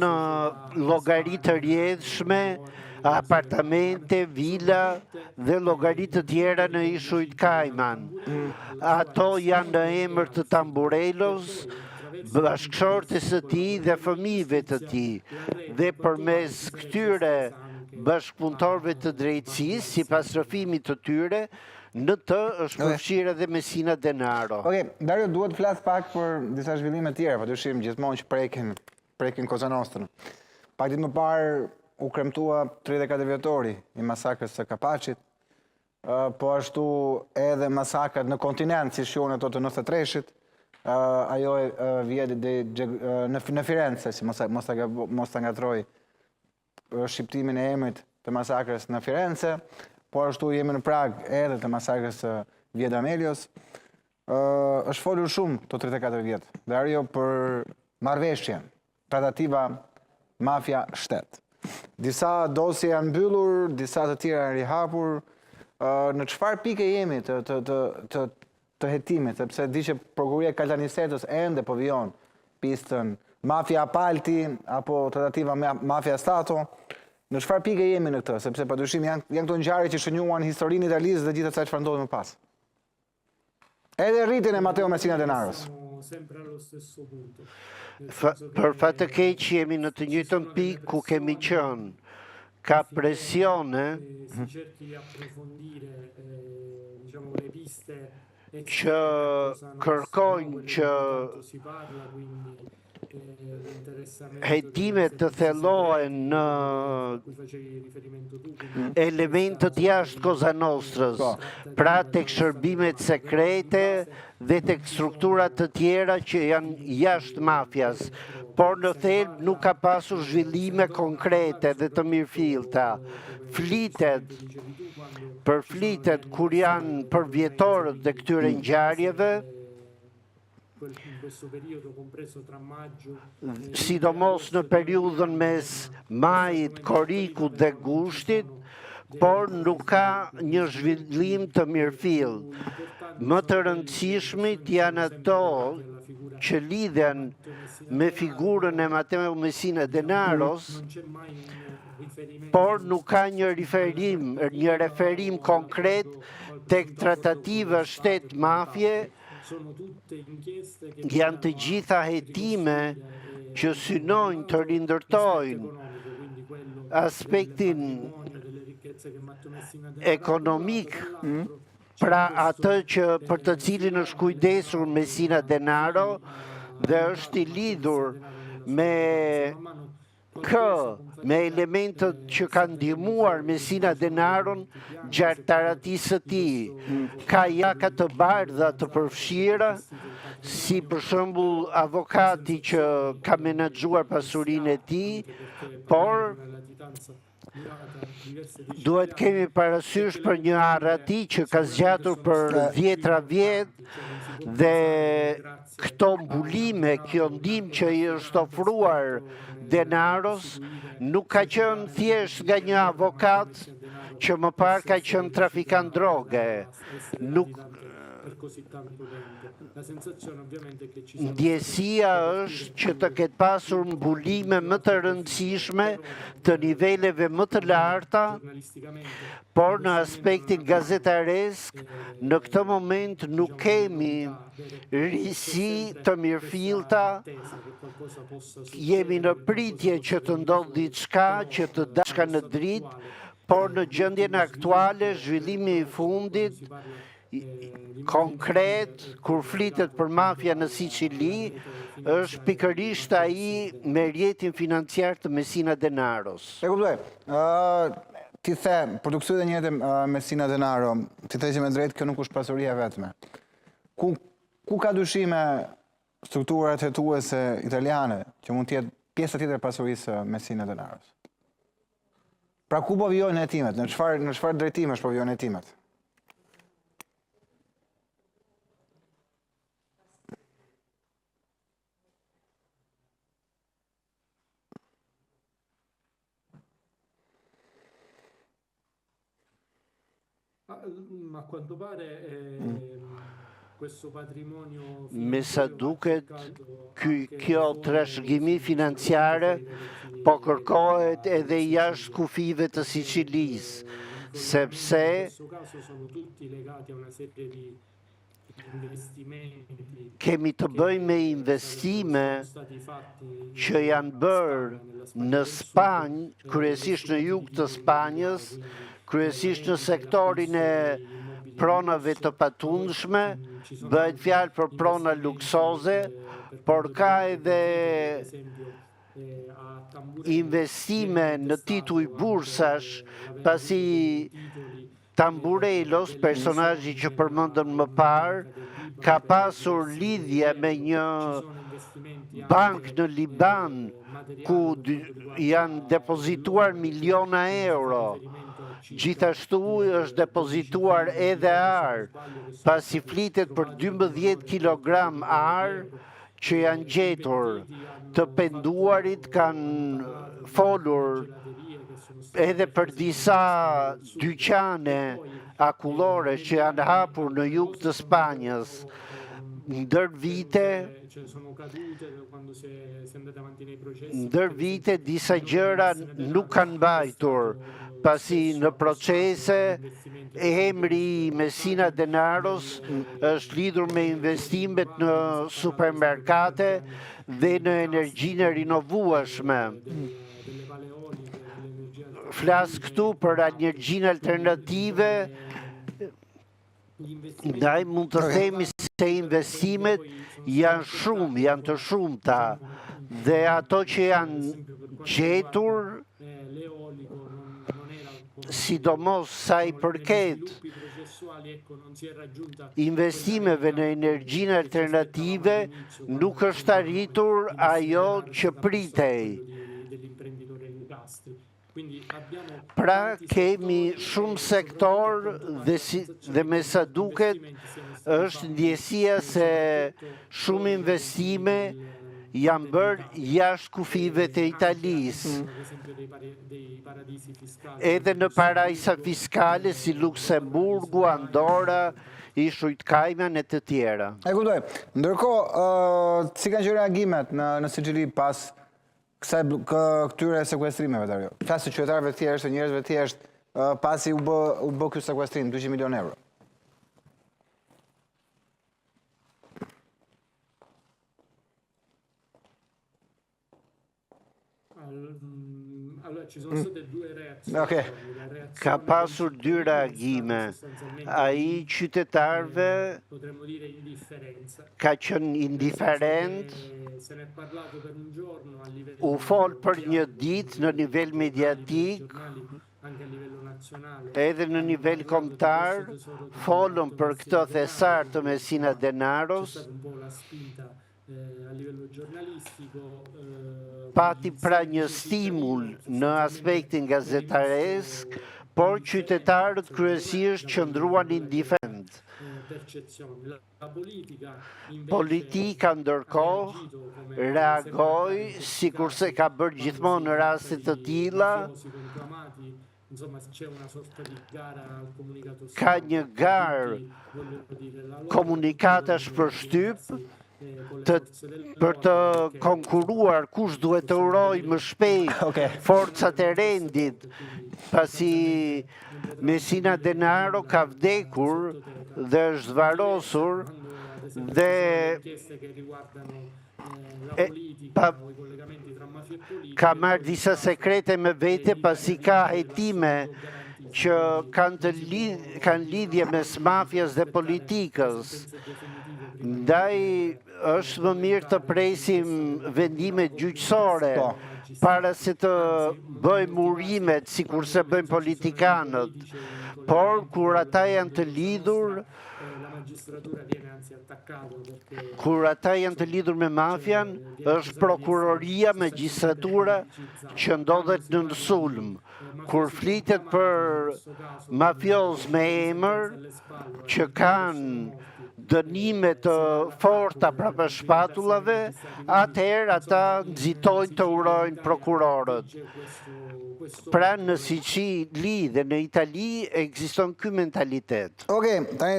në llogari të rjedhshme, apartamente, vila dhe llogari të tjera në Ishujt Kajman. Ato janë në emër të Tamburellos, bashkëshortes së tij dhe fëmijëve të tij. Dhe përmes këtyre bashkëpunëtorëve të drejtësisë, sipas rrëfimit të tyre, në të është përfshirë edhe Messina Denaro. Dario, duhet të flas pak për disa zhvillime tjera, padyshim gjithmonë që prekin Cosa Nostrën. Pak ditë më parë u kremtua 34 vjetori i masakrës së Kapaqit, po ashtu edhe masakrat në kontinent, si shionë ato të 93-shit, ajo vjet në Firenze, si mos ta ngatroj shqiptimin e emrit të masakrës në Firenze, po ashtu jemi në Prag edhe të masakrës së Via D'Amelios. Është folur shumë të 34 vjetë, Dario, për marrëveshjen, tratativa mafia-shtet. Disa dosje janë mbyllur, disa të tjera janë rihapur. Në çfarë pike jemi të hetimit, sepse di që prokuria Kaltanisetës ende po vijon pistën mafia Palti apo tratativa mafia Stato. Në çfarë pike jemi në këtë, sepse padyshim janë këto ngjarje që shënjuan historinë italisë dhe gjithë asaj çfarë ndodhi më pas. Edhe rritin e Matteo Messina Denaros. Për fat të keq jemi në të njëjtën pikë ku kemi qenë. Ka presione që kërkojnë që hetimet të thellohen në elementët jashtë Cosa Nostrës, pra tek shërbimet sekrete dhe tek strukturat të tjera që janë jashtë mafias, por në thelb nuk ka pasur zhvillime konkrete dhe të mirëfillta. Përflitet kur janë përvjetorët dhe këtyre ngjarjeve, sidomos në periudhën mes majit, korikut dhe gushtit, por nuk ka një zhvillim të mirëfillt. Më të rëndësishmit janë ato që lidhen me figurën e Matteo Messina Denaros, por nuk ka një referim konkret tek tratativa shtet-mafje. Janë të gjitha hetime që synojnë të rindërtojnë aspektin ekonomik, pra atë që për të cilin është kujdesur Messina Denaro dhe është i lidhur me elementët që kanë ndihmuar Messina Denaron gjatë taratisë së tij. Ka jaka të bardha të përfshira, si për shembull avokati që ka menaxhuar pasurinë e tij, por duhet kemi parasysh për një arrati që ka zgjatur për 10 vjet dhe këto mbulime, kjo ndihmë që i është ofruar Denaros nuk ka qenë thjesht nga një avokat që më parë ka qenë trafikant droge. Ndjesia është që të ketë pasur mbulime më të rëndësishme të niveleve më të larta, por në aspektin gazetaresk, në këtë moment nuk kemi risi të mirëfillta, jemi në pritje që të ndodhë diçka, që të dashka në dritë, por në gjendjen aktuale, zhvillimi i fundit, konkret, kur flitet për mafia në Sicili, është pikërisht ai me rjetin financiar të Messina Denaros. E kuptoj. Ti the, për të kthyer një herë Messina Denaro, ti the që me drejtë kjo nuk është pasuria vetme. Ku ka dyshime strukturat hetuese italiane që mund të jetë pjesa tjetër e pasurisë së Messina Denaros? Pra ku po vijojnë hetimet? Në çfarë drejtimesh po vijojnë hetimet? Ma a quanto pare Me sa duket, kjo trashëgimi financiare po kërkohet edhe jashtë kufive të Sicilisë, sepse kemi të bëjmë me investime që janë bërë në Spanjë, kryesisht në jug të Spanjës, kryesisht në sektorin e pronave të patundshme, bëhet fjalë për prona luksoze, por ka edhe investime në tituj bursash, pasi Tamburelos, personazhi që përmendëm më parë, ka pasur lidhje me një bank në Liban, ku janë depozituar miliona euro. Gjithashtu është depozituar edhe arë, pasi flitet për 12 kilogram arë që janë gjetur. Të penduarit kanë folur edhe për disa dyqane akullore që janë hapur në jug të Spanjës. Ndër vite disa gjëra nuk kanë mbajtur, pasi në procese emri Messina Denaros është lidhur me investimet në supermerkate dhe në energjinë rinovueshme. Flas këtu për energjinë alternative, ndaj mund të themi se investimet janë të shumta dhe ato që janë gjetur, sidomos sa i përket investimeve në energjinë alternative, nuk është arritur ajo që pritej. Pra kemi shumë sektor dhe me sa duket është ndjesia se shumë investime janë bërë jashtë kufive të Italisë. Edhe në paradisa fiskale si Luksemburgu, Andora, Ishujt Kajman e të tjera. E kuptoj. Ndërkohë, si kanë qenë reagimet në Sicili pas këtyre sekuestrimeve të ajo? Flasë të qytetarëve thjeshtë, njerëzve thjeshtë, pasi u bë ky sekuestrim, 200 milion euro. Ka pasur dy reagime. Ai qytetarëve ka qenë indiferent, u fol për një ditë në nivel mediatik, edhe në nivel kombëtar, folën për këtë thesar të Messina Denaros, pati pra një stimul në aspektin gazetaresk, por qytetarët kryesisht qëndruan indiferent. Politika ndërkohë reagoi, sikurse ka bërë gjithmonë në raste të tilla, ka një garë komunikatash për shtyp, për të konkuruar kush duhet të urojë më shpejt forcat e rendit, pasi Messina Denaro ka vdekur dhe është varosur dhe ka marrë disa sekrete me vete, pasi ka hetime që kanë lidhje mes mafjas dhe politikës. Ndaj është më mirë të presim vendimet gjyqësore para se të bëjmë urimet sikurse bëjmë politikanët. Por kur ata janë të lidhur, me mafian, është prokuroria, magjistratura që ndodhet në sulm. Kur flitet për mafios me emër që kanë dënime të forta brapa shpatullave, atëherë ata nxitojnë të urojnë prokurorët. Pra në Sicili dhe në Itali ekziston ky mentalitet. Okej, tani